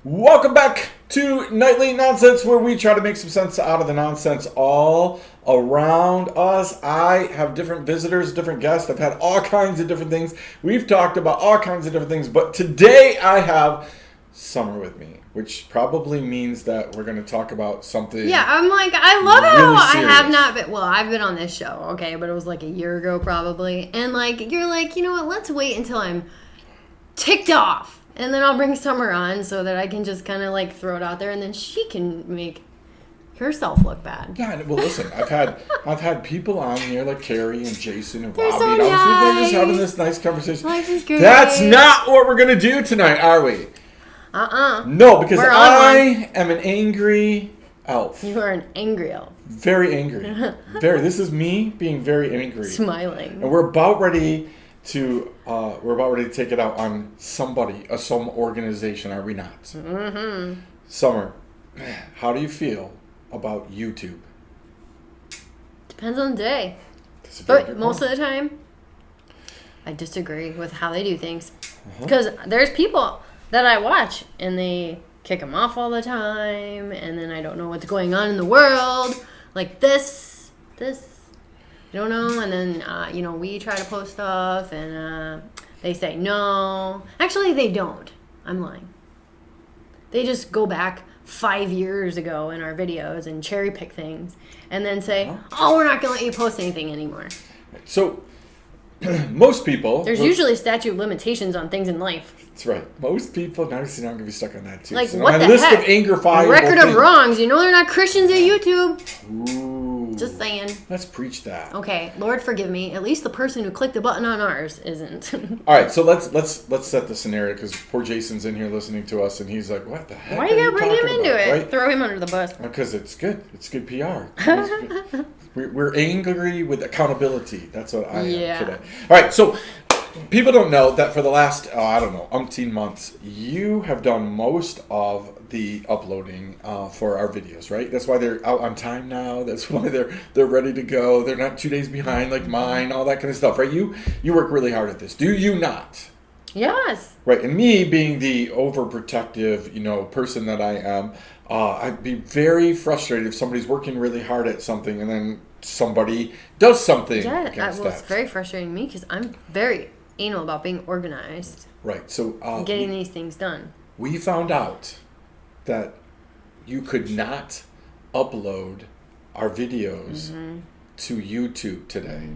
Welcome back to Nightly Nonsense, where we try to make some sense out of the nonsense all around us. I have different visitors, different guests. I've had all kinds of different things. We've talked about all kinds of different things, but today I have Summer with me, which probably means that we're going to talk about something. Yeah, I'm like, I love really how serious. I have not been, well, I've been on this show, okay, but it was like a year ago probably. And like, you're like, you know what, let's wait until I'm ticked off. And then I'll bring Summer on so that I can just kind of like throw it out there and then she can make herself look bad. Yeah, well, listen, I've had people on here like Carrie and Jason and They're Robbie. so And they're just nice. having this nice conversation. Life is great. That's not what we're going to do tonight, are we? No, because We're on I am an angry elf. You are an angry elf. Very angry. This is me being very angry. Smiling. And we're about ready to take it out on somebody, some organization, are we not? Mm-hmm. Summer, how do you feel about YouTube? Depends on the day. But But most of the time, I disagree with how they do things. Because there's people that I watch and they kick them off all the time, and then I don't know what's going on in the world. Like this, you don't know. And then, we try to post stuff and they say no. Actually, they don't. I'm lying. They just go back 5 years ago in our videos and cherry pick things and then say, oh, we're not going to let you post anything anymore. So, most people... There's usually statute of limitations on things in life. That's right. Most people... Now, see, now I'm going to be stuck on that, too. Like, So what my the list heck? of anger-fiable Record of things. wrongs. You know they're not Christians at YouTube. Ooh. Just saying. Let's preach that. Okay, Lord forgive me. At least the person who clicked the button on ours isn't. All right, so let's set the scenario, because poor Jason's in here listening to us, and he's like, "What the heck?" Why you gotta bring him talking into about?" it? Right? Throw him under the bus. Because it's good. It's good PR. We're angry with accountability. That's what I am today. All right, so people don't know that for the last, umpteen months, you have done most of the uploading for our videos, right? That's why they're out on time now. That's why they're ready to go. They're not 2 days behind like mine, all that kind of stuff, right? You work really hard at this. Do you not? Yes. Right, and me being the overprotective, person that I am, I'd be very frustrated if somebody's working really hard at something and then somebody does something against It's that. very frustrating to me because I'm very anal about being organized. Right, so and getting these things done. We found out that you could not upload our videos to YouTube today.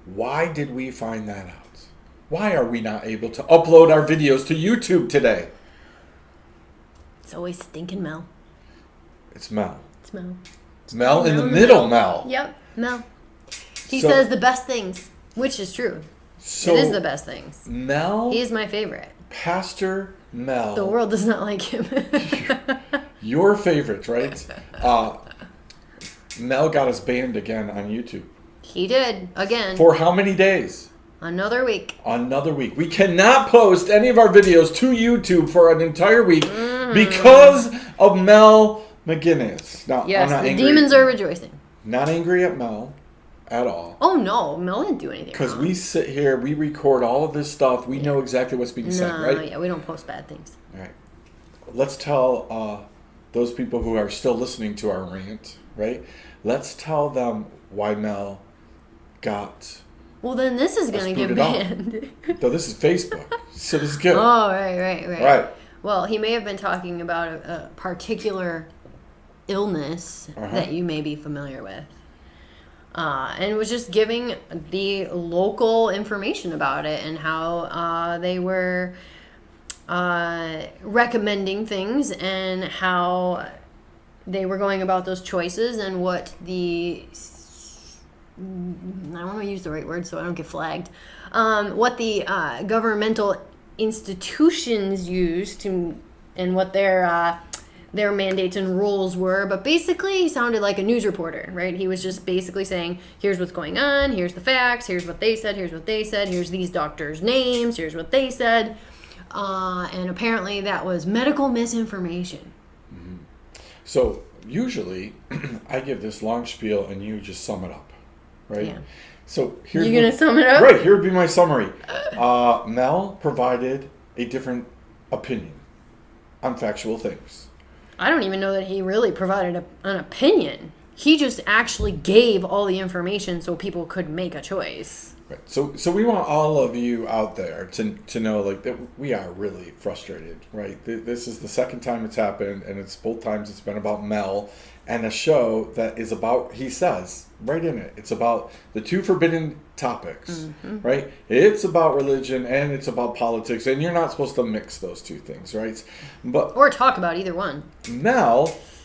Why did we find that out? Why are we not able to upload our videos to YouTube today? It's always stinking Mel. It's Mel. It's Mel. It's Mel in the middle, Mel. Yep, Mel. He So- says the best things, which is true. So it is the best things. Mel, He is my favorite. Pastor Mel. The world does not like him. Your favorite, right? Mel got us banned again on YouTube. He did, again. For how many days? Another week. Another week. We cannot post any of our videos to YouTube for an entire week because of Mel McGinnis. Now, Yes, I'm not the angry. demons are rejoicing. Not angry at Mel at all. Oh no, Mel didn't do anything Because wrong. we sit here, we record all of this stuff. We know exactly what's being said, right? Yeah, we don't post bad things. All right. Let's tell those people who are still listening to our rant, right? Let's tell them why Mel got... Well, then this is going to get booted off. banned. No, this is Facebook, so this is good. Oh, right. Right. Well, he may have been talking about a particular illness that you may be familiar with. And was just giving the local information about it and how they were recommending things and how they were going about those choices and what I don't want to use the right word so I don't get flagged. What the governmental institutions used to, and what their mandates and rules were. But basically, he sounded like a news reporter, right? He was just basically saying, here's what's going on, here's the facts, here's what they said, here's these doctors' names, here's what they said. And apparently that was medical misinformation. So usually, I give this long spiel and you just sum it up, right? Yeah. So here's You gonna sum it up? Right, here would be my summary. Mel provided a different opinion. on factual things. I don't even know that he really provided an opinion. He just actually gave all the information so people could make a choice. Right. So we want all of you out there to know like that we are really frustrated, right? This is the second time it's happened, and it's both times it's been about Mel and a show that is about, he says right in it, it's about the two forbidden topics, right? It's about religion and it's about politics, and you're not supposed to mix those two things, right? But or talk about either one.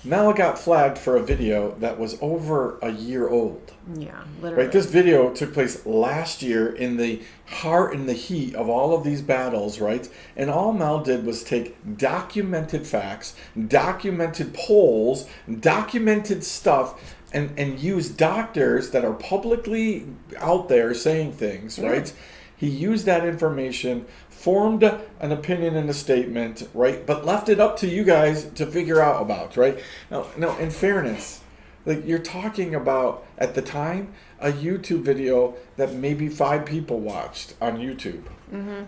Mel got flagged for a video that was over a year old. Yeah, literally. Right, this video took place last year in the heart and the heat of all of these battles, right? And all Mel did was take documented facts, documented polls, documented stuff, and use doctors that are publicly out there saying things, right? He used that information, formed an opinion and a statement, right? But left it up to you guys to figure out about, right? Now, in fairness, like you're talking about, at the time, a YouTube video that maybe 5 people watched on YouTube,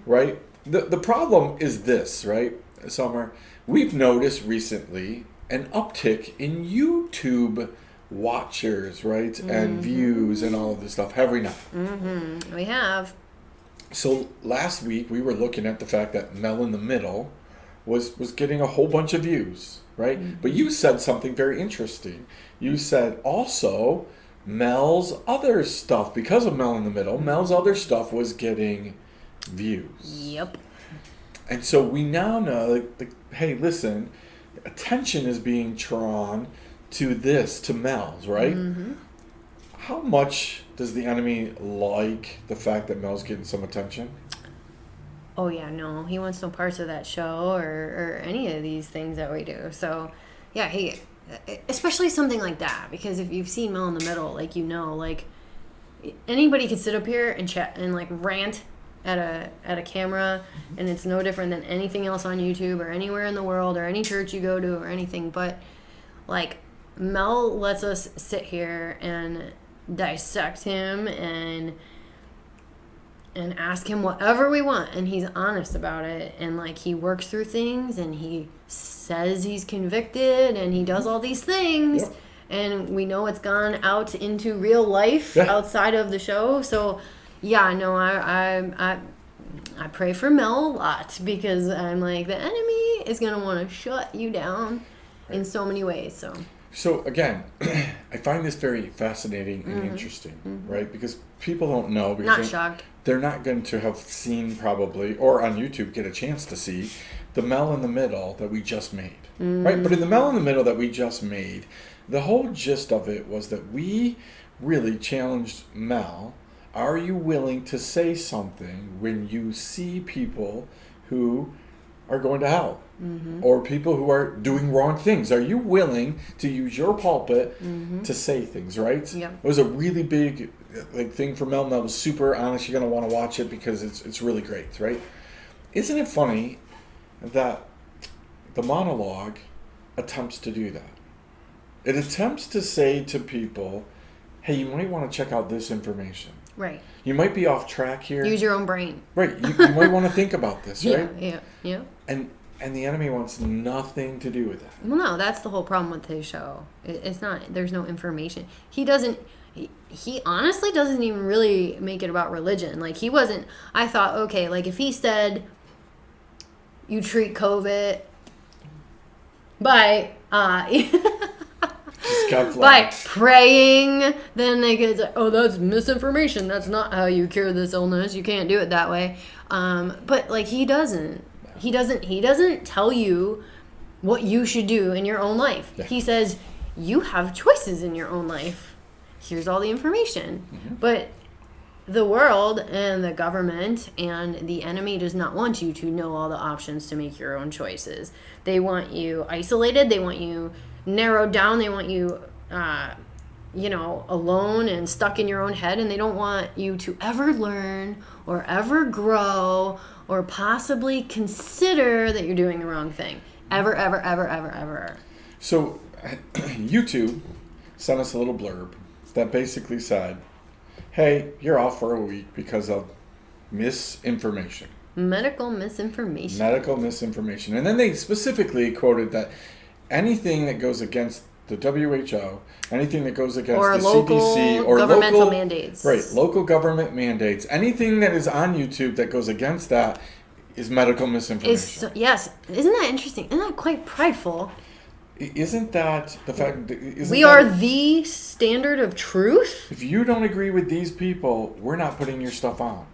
right? The problem is this, right, Summer? We've noticed recently an uptick in YouTube watchers, right? And views and all of this stuff, have we not? We have. So last week we were looking at the fact that Mel in the Middle was getting a whole bunch of views, right? But you said something very interesting. You said also Mel's other stuff, because of Mel in the Middle, Mel's other stuff was getting views. Yep. And so we now know, hey, listen, attention is being drawn to this, to Mel's, right? How much does the enemy like the fact that Mel's getting some attention? Oh, yeah, no. He wants no parts of that show or any of these things that we do. So, yeah, especially something like that. Because if you've seen Mel in the Middle, like, you know, like, anybody could sit up here and chat and, like, rant at a camera. And it's no different than anything else on YouTube or anywhere in the world or any church you go to or anything. But, like, Mel lets us sit here and dissect him and ask him whatever we want, and he's honest about it, and like he works through things and he says he's convicted and he does all these things, and we know it's gone out into real life outside of the show. So yeah, no, I pray for Mel a lot, because I'm like, the enemy is gonna want to shut you down in so many ways. So again, I find this very fascinating and interesting, right? Because people don't know. Because not shocked. They're not going to have seen probably, or on YouTube get a chance to see, the Mel in the Middle that we just made, right? But in the Mel in the Middle that we just made, the whole gist of it was that we really challenged Mel. Are you willing to say something when you see people who are going to hell, or people who are doing wrong things? Are you willing to use your pulpit to say things, right? Yeah. It was a really big thing for Mel. Mel was super honest. You're going to want to watch it because it's really great, right? Isn't it funny that the monologue attempts to do that? It attempts to say to people, hey, you might want to check out this information. Right. You might be off track here. Use your own brain. Right. You might want to think about this, right? Yeah. And the enemy wants nothing to do with that. Well, no, that's the whole problem with his show. It's not, there's no information. He honestly doesn't even really make it about religion. Like, he wasn't, I thought, okay, like, if he said, you treat COVID by, by praying, then they could say, oh, that's misinformation. That's not how you cure this illness. You can't do it that way. But, like, he doesn't tell you what you should do in your own life. Yeah. He says, you have choices in your own life. Here's all the information. But the world and the government and the enemy does not want you to know all the options to make your own choices. They want you isolated. They want you narrowed down. They want you, alone and stuck in your own head. And they don't want you to ever learn or ever grow or possibly consider that you're doing the wrong thing. Ever, ever, ever, ever, ever. So YouTube sent us a little blurb that basically said, hey, you're off for a week because of misinformation. Medical misinformation. Medical misinformation. And then they specifically quoted that anything that goes against the WHO, anything that goes against or the local CDC, or governmental local mandates. Right, local government mandates. Anything that is on YouTube that goes against that is medical misinformation. Yes. Isn't that interesting? Isn't that quite prideful? Isn't that the fact? We are the standard of truth? If you don't agree with these people, we're not putting your stuff on.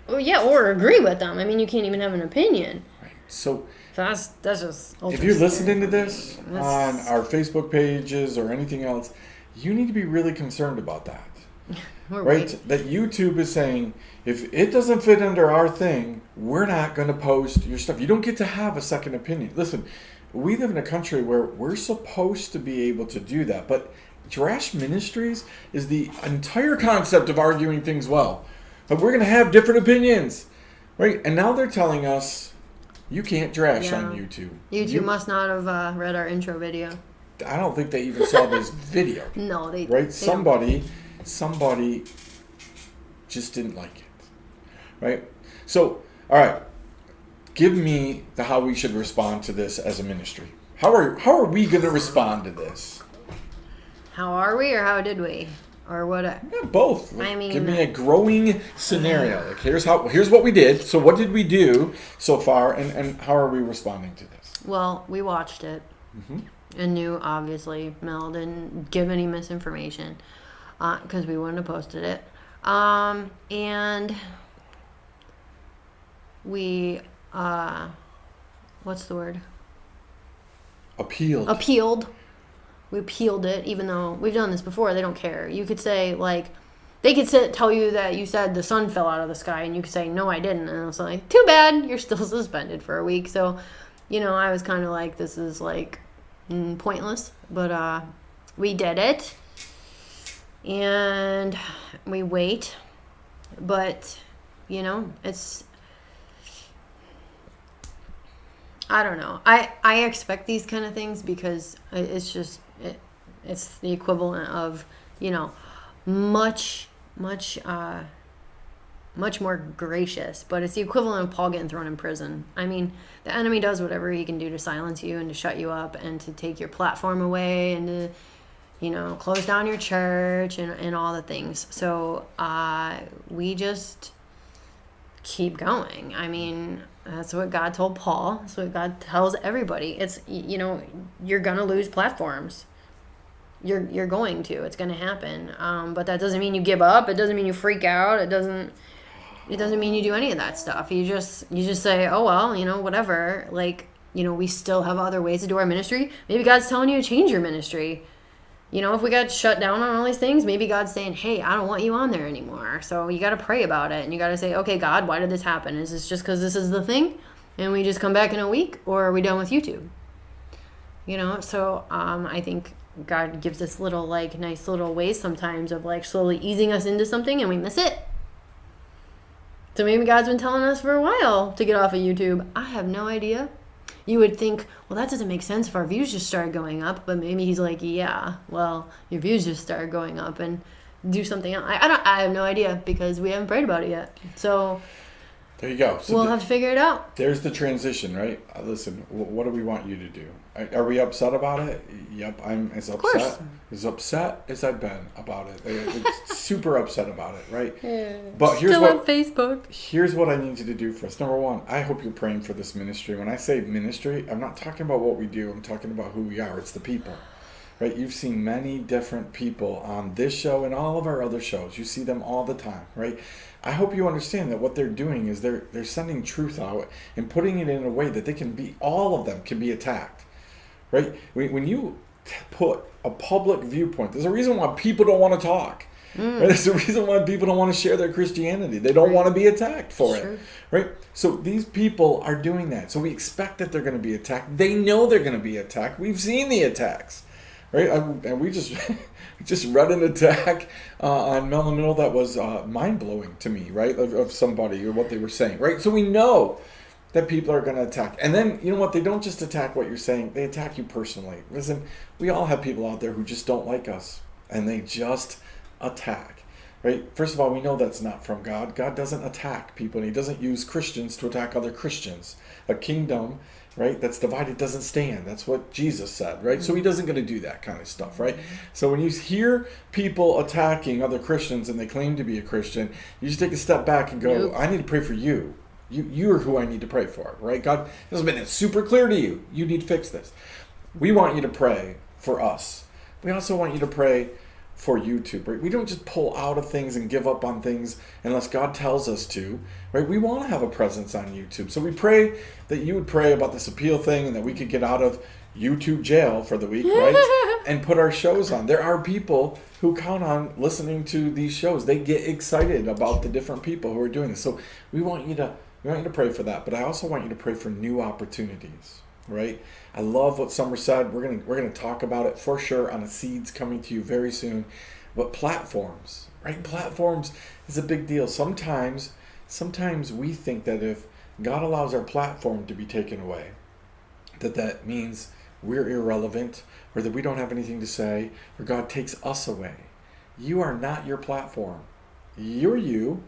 Well, yeah, or agree with them. I mean, you can't even have an opinion. Right. So that's just... If you're listening to this on our Facebook pages or anything else, you need to be really concerned about that. Right? That YouTube is saying, if it doesn't fit under our thing, we're not going to post your stuff. You don't get to have a second opinion. Listen, we live in a country where we're supposed to be able to do that. But Drash Ministries is the entire concept of arguing things well. But we're going to have different opinions. Right? And now they're telling us, you can't drash on YouTube. YouTube must not have read our intro video. I don't think they even saw this video. No, they right. Somebody just didn't like it. Right. So, all right. Give me how we should respond to this as a ministry. How are we going to respond to this? How are we, or how did we? Or what? Yeah, both. I mean, give me a growing scenario. Like here's what we did. So what did we do so far, and how are we responding to this? Well, we watched it and knew obviously Mel didn't give any misinformation because we wouldn't have posted it. And we what's the word? Appealed. We appealed it, even though we've done this before. They don't care. You could say, like, they could tell you that you said the sun fell out of the sky, and you could say, no, I didn't. And it's like, too bad, you're still suspended for a week. So, I was kind of like, this is, like, pointless. But we did it. And we wait. But, it's... I don't know. I expect these kind of things because it's just... It's the equivalent of, much more gracious, but it's the equivalent of Paul getting thrown in prison. I mean, the enemy does whatever he can do to silence you and to shut you up and to take your platform away and to, close down your church and all the things. So we just keep going. I mean, that's what God told Paul. That's what God tells everybody. It's, you're going to lose platforms. You're going to. It's going to happen. But that doesn't mean you give up. It doesn't mean you freak out. It doesn't mean you do any of that stuff. You just say, oh, well, whatever. Like, we still have other ways to do our ministry. Maybe God's telling you to change your ministry. If we got shut down on all these things, maybe God's saying, hey, I don't want you on there anymore. So you got to pray about it. And you got to say, okay, God, why did this happen? Is this just because this is the thing? And we just come back in a week? Or are we done with YouTube? So I think God gives us little, nice little ways sometimes of, slowly easing us into something and we miss it. So maybe God's been telling us for a while to get off of YouTube. I have no idea. You would think, well, that doesn't make sense if our views just started going up. But maybe he's like, yeah, well, your views just started going up and do something else. I have no idea because we haven't prayed about it yet. So there you go. So we'll have to figure it out. There's the transition, right? Listen, what do we want you to do? Are we upset about it? Yep, I'm as upset as I've been about it. It's super upset about it, right? Yeah. But here's Still on Facebook. Here's what I need you to do for us. Number one, I hope you're praying for this ministry. When I say ministry, I'm not talking about what we do. I'm talking about who we are. It's the people, right? You've seen many different people on this show and all of our other shows. You see them all the time, right? I hope you understand that what they're doing is they're sending truth out and putting it in a way that all of them can be attacked. Right? When you put a public viewpoint, there's a reason why people don't want to talk. Right? There's a reason why people don't want to share their Christianity. They don't want to be attacked for it. Right? So these people are doing that. So we expect that they're going to be attacked. They know they're going to be attacked. We've seen the attacks. Right? And we just read an attack on Mel in the Middle that was mind-blowing to me, right? Of somebody or what they were saying. Right? So we know that people are going to attack. And then, you know what? They don't just attack what you're saying. They attack you personally. Listen, we all have people out there who just don't like us. And they just attack. right? First of all, we know that's not from God. God doesn't attack people, and he doesn't use Christians to attack other Christians. A kingdom, right, that's divided doesn't stand. That's what Jesus said, right? So he doesn't going to do that kind of stuff, right? So when you hear people attacking other Christians and they claim to be a Christian, you just take a step back and go, I need to pray for you. You're who I need to pray for, right? God has made it super clear to you. You need to fix this. We want you to pray for us. We also want you to pray for YouTube, right? We don't just pull out of things and give up on things unless God tells us to, right? We want to have a presence on YouTube. So we pray that you would pray about this appeal thing and that we could get out of YouTube jail for the week, right? And put our shows on. There are people who count on listening to these shows. They get excited about the different people who are doing this. So we want you to pray for that, but I also want you to pray for new opportunities, right? I love what Summer said. We're gonna talk about it for sure on a Seeds coming to you very soon. But platforms, right? Platforms is a big deal. Sometimes we think that if God allows our platform to be taken away, that means we're irrelevant, or that we don't have anything to say, or God takes us away. You are not your platform. You're you.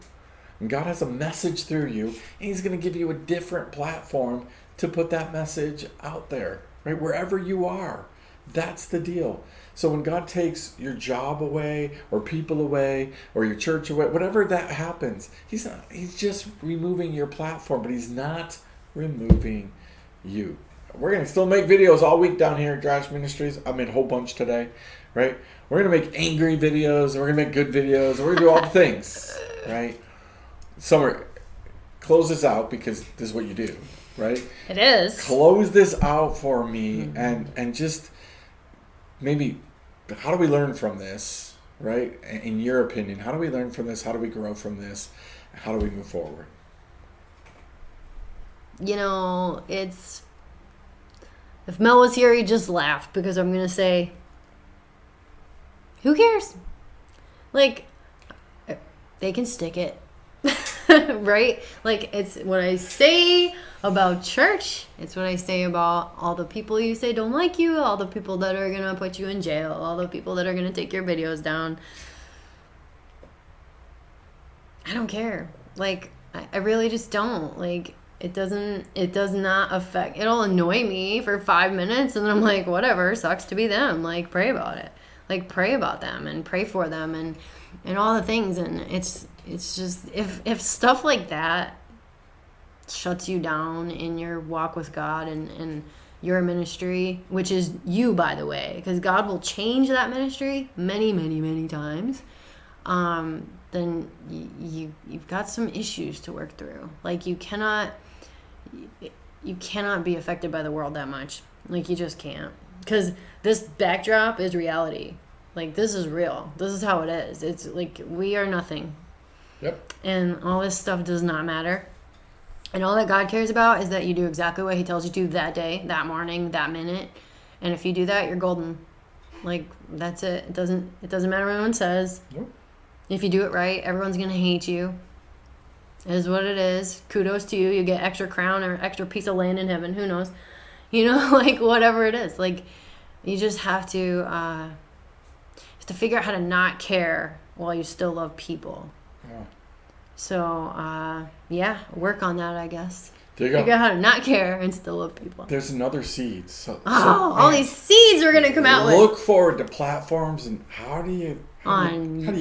And God has a message through you, and he's going to give you a different platform to put that message out there, right? Wherever you are. That's the deal. So when God takes your job away, or people away, or your church away, whatever that happens, he's just removing your platform, but he's not removing you. We're going to still make videos all week down here at Drash Ministries. I made a whole bunch today, right? We're going to make angry videos, and we're going to make good videos, and we're going to do all the things, right? Summer, close this out because this is what you do, right? It is. Close this out for me and just maybe, how do we learn from this, right? In your opinion, how do we learn from this? How do we grow from this? How do we move forward? You know, if Mel was here, he'd just laugh because I'm going to say, who cares? Like, they can stick it. Right? Like, it's what I say about church. It's what I say about all the people you say don't like you, all the people that are going to put you in jail, all the people that are going to take your videos down. I don't care. Like, I really just don't. Like, it does not affect, it'll annoy me for 5 minutes and then I'm like, whatever, sucks to be them. Like, pray about it. Like, pray about them and pray for them and all the things. And it's just, if stuff like that shuts you down in your walk with God and your ministry, which is you, by the way, because God will change that ministry many, many, many times, then you've got some issues to work through. Like, you cannot be affected by the world that much. Like, you just can't. Because this backdrop is reality. Like, this is real. This is how it is. It's like, we are nothing. Yep. And all this stuff does not matter. And all that God cares about is that you do exactly what he tells you to that day, that morning, that minute. And if you do that, you're golden. Like, that's it. It doesn't matter what anyone says. Nope. If you do it right, everyone's going to hate you. It is what it is. Kudos to you. You get extra crown or extra piece of land in heaven. Who knows? You know, like, whatever it is. Like, you just have to figure out how to not care while you still love people. Yeah. So, work on that, I guess. There you go. Figure out how to not care and still love people. There's another seed. All these seeds we're going to come out with. Look forward to platforms, and how do you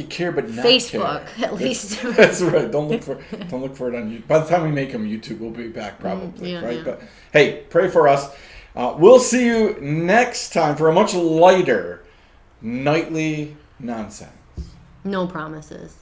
care but not Facebook, care? at least. That's right. Don't look for it on YouTube. By the time we make them YouTube, we'll be back probably, right? Yeah. But hey, pray for us. We'll see you next time for a much lighter nightly nonsense. No promises.